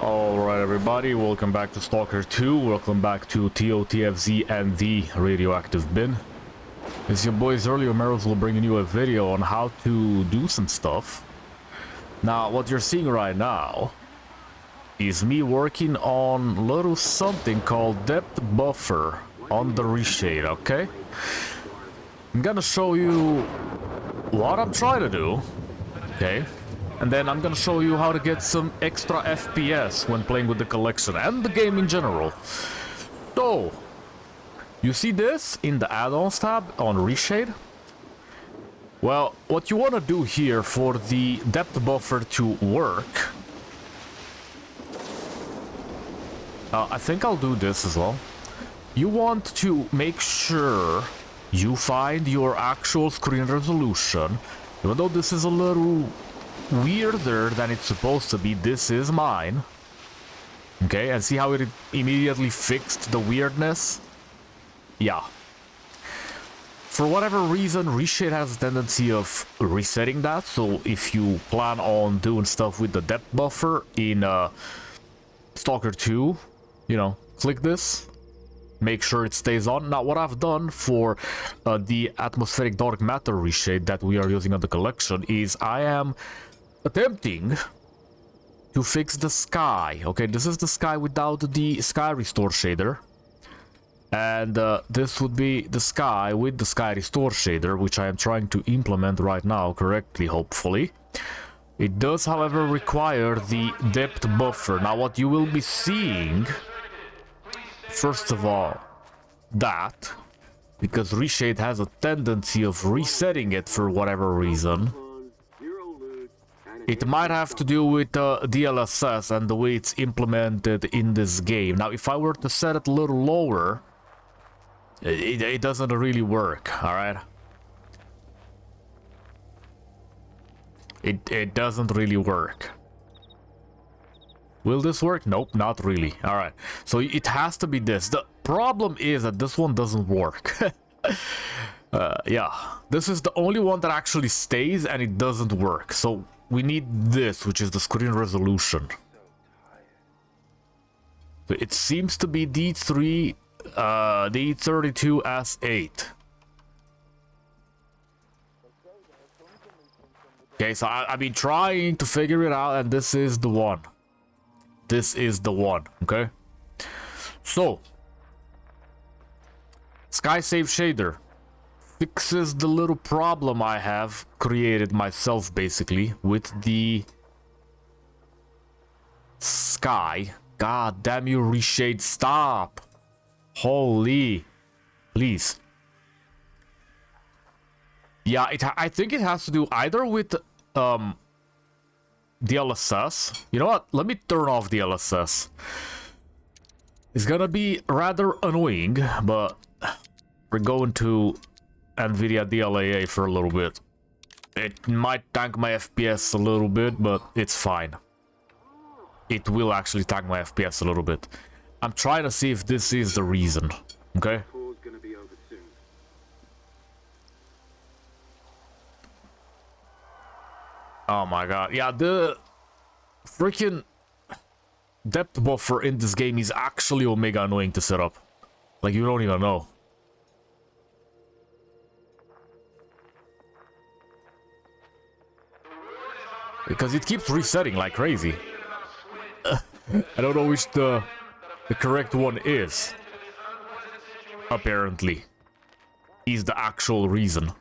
Alright everybody, welcome back to Stalker 2, welcome back to T.O.T.F.Z and the radioactive bin. It's your boys earlier will bringing you a video on how to do some stuff. Now what you're seeing right now is me working on a little something called depth buffer on the Reshade, okay? I'm gonna show you what I'm trying to do, okay? And then I'm gonna show you how to get some extra FPS when playing with the collection and the game in general. So, you see this in the add-ons tab on Reshade? Well, what you wanna do here for the depth buffer to work... I think I'll do this as well. You want to make sure you find your actual screen resolution. Even though this is a little weirder than it's supposed to be, this is mine. Okay, and see how it immediately fixed the weirdness? Yeah. For whatever reason, Reshade has a tendency of resetting that, so if you plan on doing stuff with the depth buffer in Stalker 2, you know, click this. Make sure it stays on. Now, what I've done for the atmospheric dark matter reshade that we are using on the collection is I am attempting to fix the sky. Okay, this is the sky without the sky restore shader. And this would be the sky with the sky restore shader, which I am trying to implement right now correctly, hopefully. It does, however, require the depth buffer. Now, what you will be seeing... First of all, that, because Reshade has a tendency of resetting it for whatever reason. It might have to do with DLSS and the way it's implemented in this game. Now, if I were to set it a little lower, it doesn't really work, alright? It doesn't really work. Will this work? Nope, not really. Alright, so it has to be this. The problem is that this one doesn't work. Yeah, this is the only one that actually stays and it doesn't work. So we need this, which is the screen resolution. So it seems to be D3, D32S8. Okay, so I've been trying to figure it out and this is the one. This is the one, okay? So, Sky Save Shader fixes the little problem I have created myself, basically, with the sky. God damn you, Reshade, stop! Holy, please. Yeah, I think it has to do either with DLSS. You know what? Let me turn off DLSS. It's gonna be rather annoying, but we're going to Nvidia DLAA for a little bit. It might tank my FPS a little bit, but it's fine. It will actually tank my FPS a little bit. I'm trying to see if this is the reason, okay? Oh my god, yeah, the freaking depth buffer in this game is actually omega annoying to set up. Like, you don't even know. Because it keeps resetting like crazy. I don't know which the correct one is. Apparently. Is the actual reason.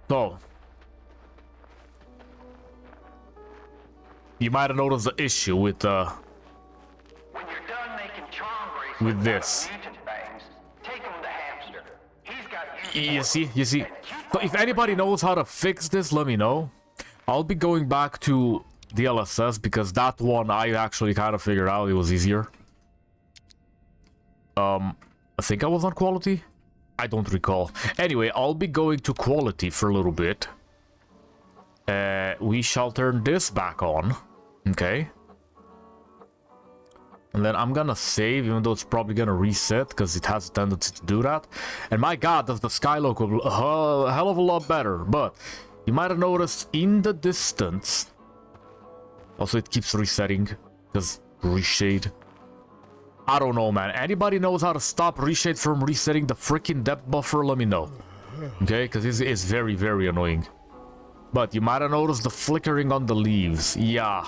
So... You might have noticed the issue with this. You see? So if anybody knows how to fix this, let me know. I'll be going back to DLSS because that one I actually kind of figured out it was easier. I think I was on quality? I don't recall. Anyway, I'll be going to quality for a little bit. We shall turn this back on. Okay. And then I'm gonna save, even though it's probably gonna reset, because it has a tendency to do that. And my god, does the sky look a hell of a lot better. But you might have noticed in the distance, Also, it keeps resetting because Reshade. I don't know, man. Anybody knows how to stop Reshade from resetting the freaking depth buffer? Let me know. Okay, because it's very, very annoying. But you might have noticed the flickering on the leaves. Yeah.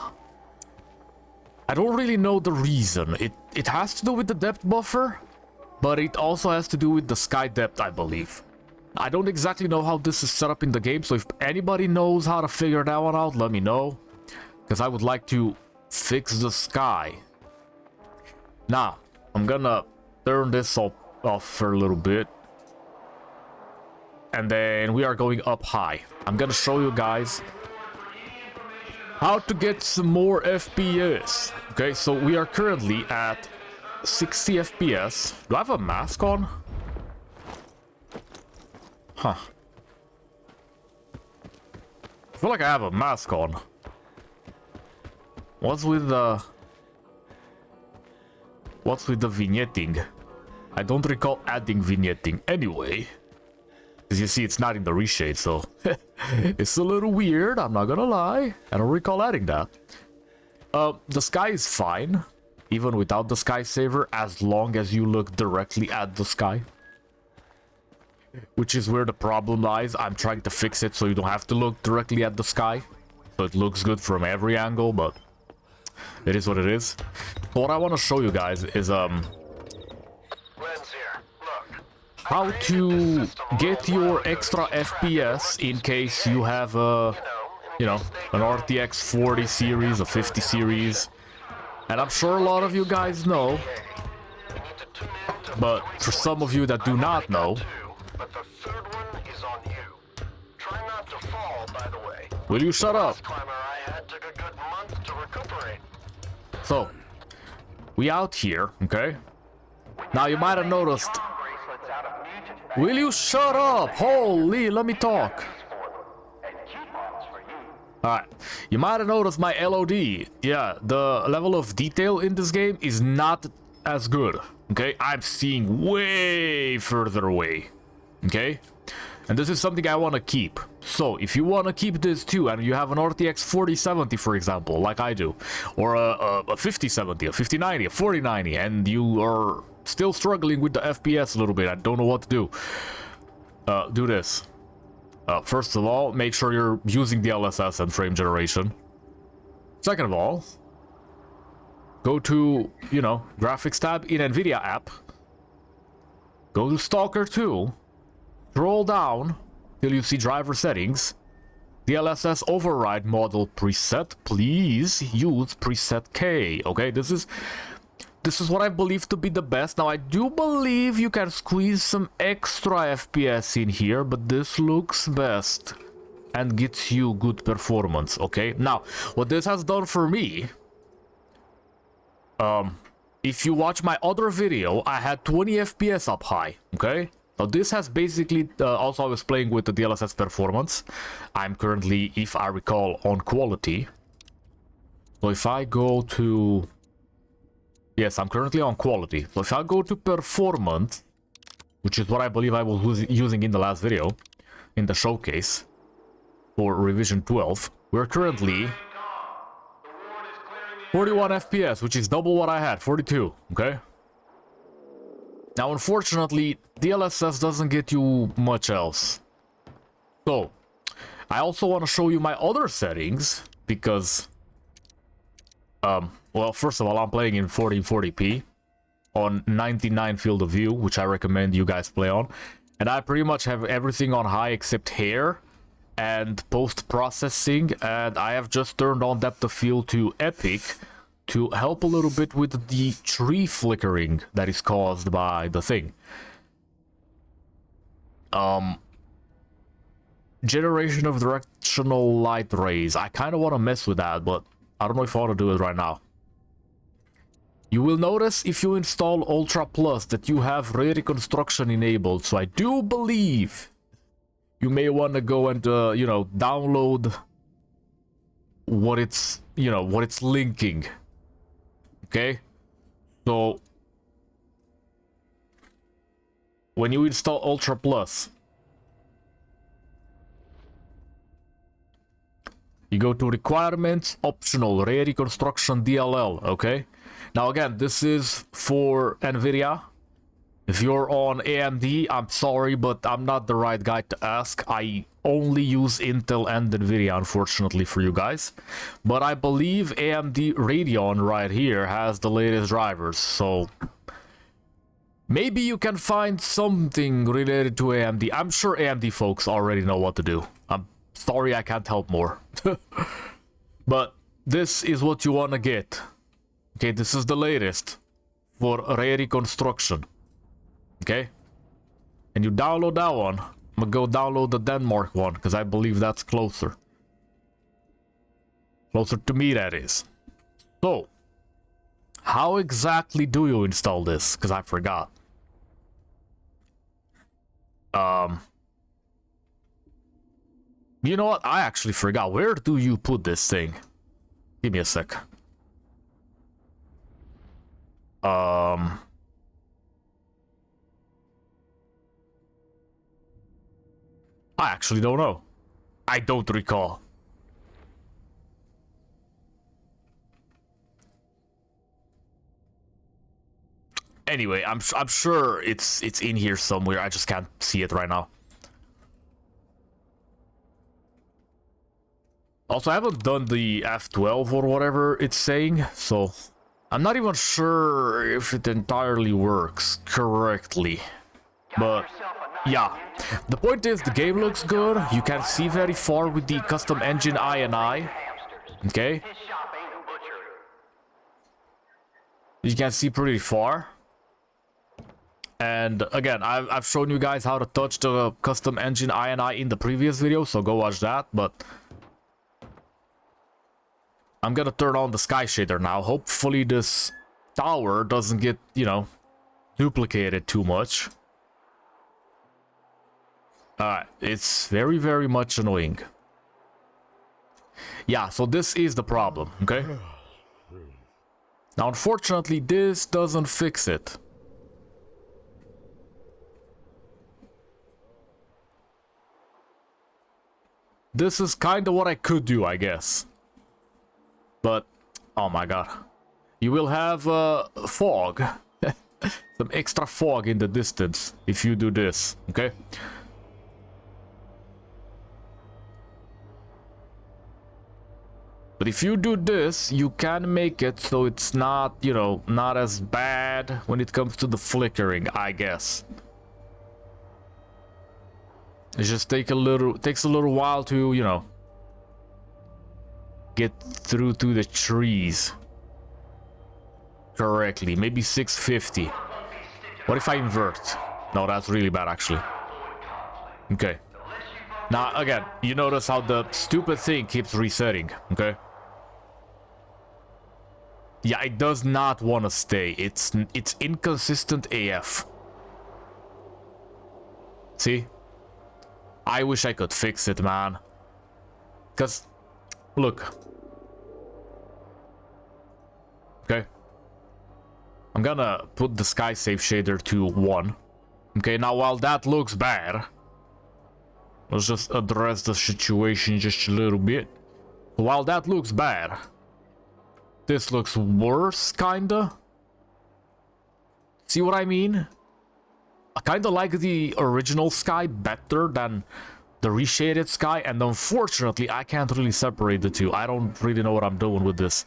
I don't really know the reason. It has to do with the depth buffer, but it also has to do with the sky depth, I believe. I don't exactly know how this is set up in the game, so if anybody knows how to figure that one out, let me know. Because I would like to fix the sky. Now, I'm gonna turn this off for a little bit. And then we are going up high. I'm gonna show you guys how to get some more FPS. Okay, so we are currently at 60 FPS. Do I have a mask on? Huh. I feel like I have a mask on. What's with the vignetting? I don't recall adding vignetting anyway. As you see, it's not in the reshade, so it's a little weird, I'm not gonna lie. I don't recall adding that. The sky is fine, even without the sky saver, as long as you look directly at the sky. Which is where the problem lies. I'm trying to fix it so you don't have to look directly at the sky. So it looks good from every angle, but it is what it is. What I want to show you guys is how to get your extra FPS in case you have a, you know, an RTX 40 series, a 50 series. And I'm sure a lot of you guys know, but for some of you that do not know, will you shut up? So, we out here, okay? Now you might have noticed. Will you shut up? Holy, let me talk. Alright, you might have noticed my LOD. Yeah, the level of detail in this game is not as good. Okay, I'm seeing way further away. Okay, and this is something I want to keep. So if you want to keep this too, and you have an RTX 4070, for example, like I do, or a 5070, a 5090, a 4090, and you are still struggling with the FPS a little bit, I don't know what to do. Do this. First of all, make sure you're using DLSS and frame generation. Second of all, go to, you know, graphics tab in Nvidia app. Go to STALKER 2. Scroll down till you see driver settings. DLSS override model preset. Please use preset K. Okay, this is what I believe to be the best. Now, I do believe you can squeeze some extra FPS in here, but this looks best and gets you good performance, okay? Now, what this has done for me, if you watch my other video, I had 20 FPS up high, okay? Now, this has basically, also I was playing with the DLSS performance. I'm currently, if I recall, on quality. So if I go to... Yes, I'm currently on quality. So if I go to performance, which is what I believe I was using in the last video, in the showcase, for revision 12, we're currently 41 FPS, which is double what I had, 42, okay? Now, unfortunately, DLSS doesn't get you much else. So, I also want to show you my other settings, because... well, first of all, I'm playing in 1440p on 99 field of view, which I recommend you guys play on. And I pretty much have everything on high except hair and post-processing. And I have just turned on depth of field to epic to help a little bit with the tree flickering that is caused by the thing. Generation of directional light rays. I kind of want to mess with that, but I don't know if I want to do it right now. You will notice if you install Ultra Plus that you have ray reconstruction enabled. So I do believe you may want to go and, you know, download what it's, you know, what it's linking. Okay? So when you install Ultra Plus, You go to requirements, optional, ray reconstruction DLL, okay? Now again, this is for Nvidia. If you're on AMD, I'm sorry, but I'm not the right guy to ask. I only use Intel and Nvidia, unfortunately for you guys. But I believe AMD Radeon right here has the latest drivers, so maybe you can find something related to AMD. I'm sure AMD folks already know what to do. I'm sorry I can't help more. But this is what you want to get. Okay, this is the latest for ray reconstruction. Okay? And you download that one. I'm gonna go download the Denmark one, because I believe that's closer. Closer to me, that is. So, how exactly do you install this? Because I forgot. You know what? I actually forgot. Where do you put this thing? Give me a sec. I actually don't know. I don't recall. Anyway, I'm sure it's in here somewhere. I just can't see it right now. Also, I haven't done the F12 or whatever it's saying, so I'm not even sure if it entirely works correctly. But yeah, the point is the game looks good. You can see very far with the custom engine I. Okay? You can see pretty far. And again, I've shown you guys how to touch the custom engine I in the previous video, so go watch that. But I'm gonna turn on the sky shader now. Hopefully this tower doesn't get, you know, duplicated too much. It's very, very much annoying. Yeah, so this is the problem, okay? Now, unfortunately, this doesn't fix it. This is kind of what I could do, I guess. But, oh my god. You will have fog. Some extra fog in the distance if you do this, okay? But if you do this, you can make it so it's not, you know, not as bad when it comes to the flickering, I guess. It just takes a little while to, you know, get through to the trees correctly. Maybe 650. What if I invert? No, that's really bad actually. Okay. Now again, you notice how the stupid thing keeps resetting, okay? Yeah, it does not want to stay. It's inconsistent AF. See? I wish I could fix it, man. Cause look. Okay. I'm gonna put the sky safe shader to 1. Okay, now while that looks bad, let's just address the situation just a little bit. While that looks bad, this looks worse, kinda. See what I mean? I kinda like the original sky better than the reshaded sky, and unfortunately I can't really separate the two. I don't really know what I'm doing with this.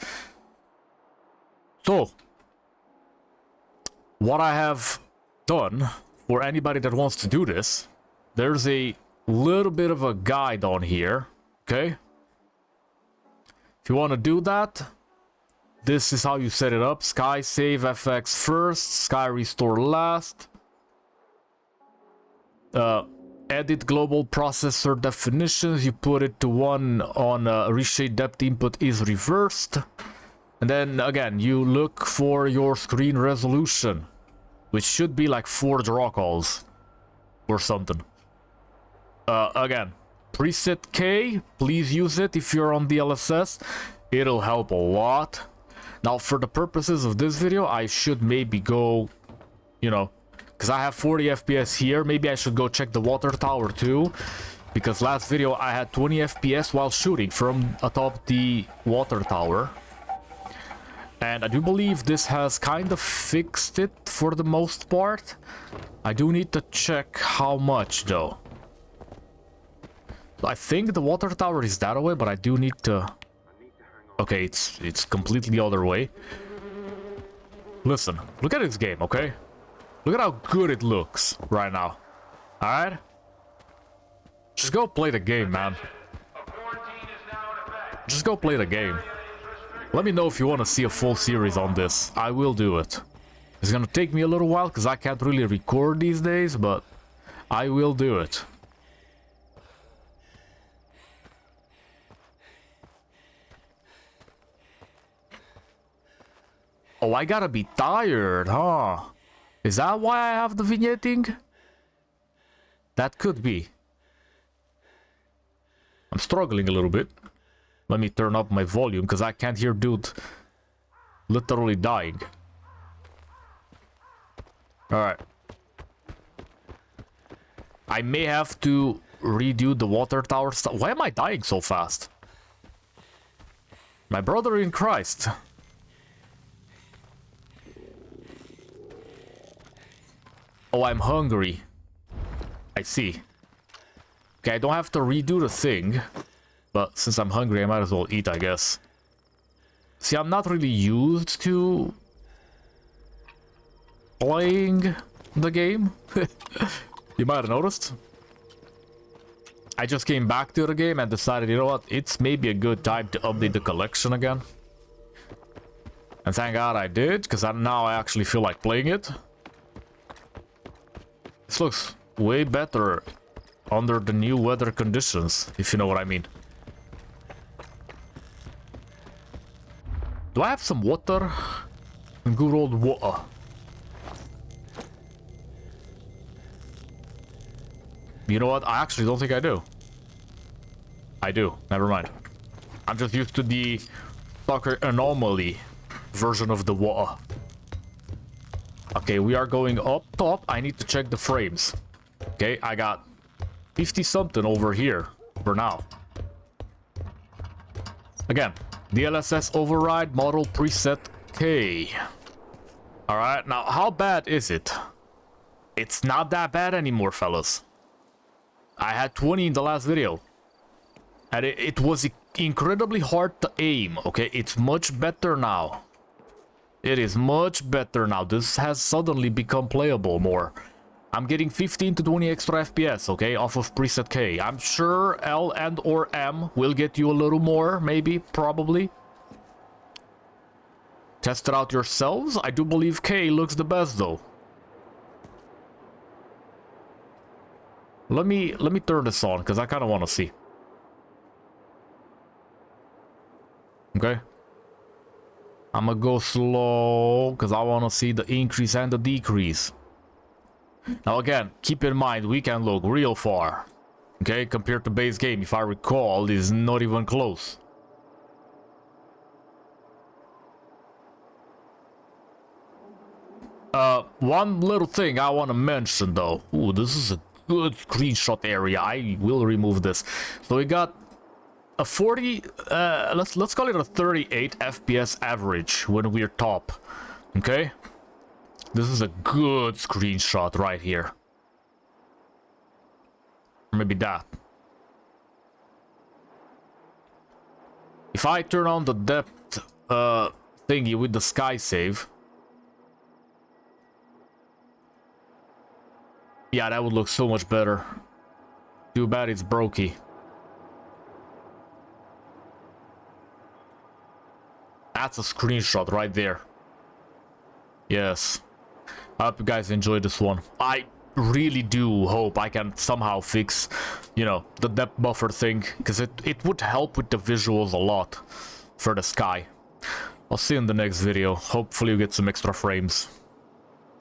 So, what I have done for anybody that wants to do this, there's a little bit of a guide on here, okay? If you want to do that, this is how you set it up. Sky save FX first, sky restore last. Edit global processor definitions, you put it to 1 on reshade depth input is reversed. And then again, you look for your screen resolution, which should be like 4 draw calls or something. Again, preset K, please use it if you're on DLSS. It'll help a lot. Now, for the purposes of this video, I should maybe go, you know, because I have 40 FPS here. Maybe I should go check the water tower too. Because last video I had 20 FPS while shooting from atop the water tower. And I do believe this has kind of fixed it for the most part. I do need to check how much though. I think the water tower is that way, but I do need to... Okay, it's completely the other way. Listen, look at this game, okay? Look at how good it looks right now. Alright? Just go play the game, man. Just go play the game. Let me know if you want to see a full series on this. I will do it. It's gonna take me a little while because I can't really record these days, but I will do it. Oh, I gotta be tired, huh? Is that why I have the vignetting? That could be. I'm struggling a little bit. Let me turn up my volume because I can't hear dude literally dying. Alright. I may have to redo the water tower stuff. Why am I dying so fast? My brother in Christ. Oh, I'm hungry. I see. Okay, I don't have to redo the thing. But since I'm hungry, I might as well eat, I guess. See, I'm not really used to playing the game. You might have noticed. I just came back to the game and decided, you know what, it's maybe a good time to update the collection again. And thank God I did, because now I actually feel like playing it. This looks way better under the new weather conditions, if you know what I mean. Do I have some water? Good old water. You know what? I actually don't think I do. I do. Never mind. I'm just used to the STALKER anomaly version of the water. Okay, we are going up top. I need to check the frames. Okay, I got 50 something over here for now. Again, DLSS override model preset K. Alright, now how bad is it? It's not that bad anymore, fellas. I had 20 in the last video. And it was incredibly hard to aim, okay? It's much better now. It is much better now. This has suddenly become playable more. I'm getting 15 to 20 extra FPS, okay, off of preset K. I'm sure L and or M will get you a little more, maybe, probably. Test it out yourselves. I do believe K looks the best, though. Let me turn this on, because I kind of want to see. Okay. I'm gonna go slow, because I want to see the increase and the decrease. Now again, keep in mind, we can look real far. Okay, compared to base game, if I recall, is not even close. One little thing I want to mention though. Ooh, this is a good screenshot area. I will remove this. So we got a 40, let's call it a 38 FPS average when we're top. Okay? This is a good screenshot right here. Or maybe that. If I turn on the depth thingy with the sky save. Yeah, that would look so much better. Too bad it's brokey. That's a screenshot right there. Yes. I hope you guys enjoyed this one. I really do hope I can somehow fix, you know, the depth buffer thing. Because it would help with the visuals a lot for the sky. I'll see you in the next video. Hopefully you get some extra frames.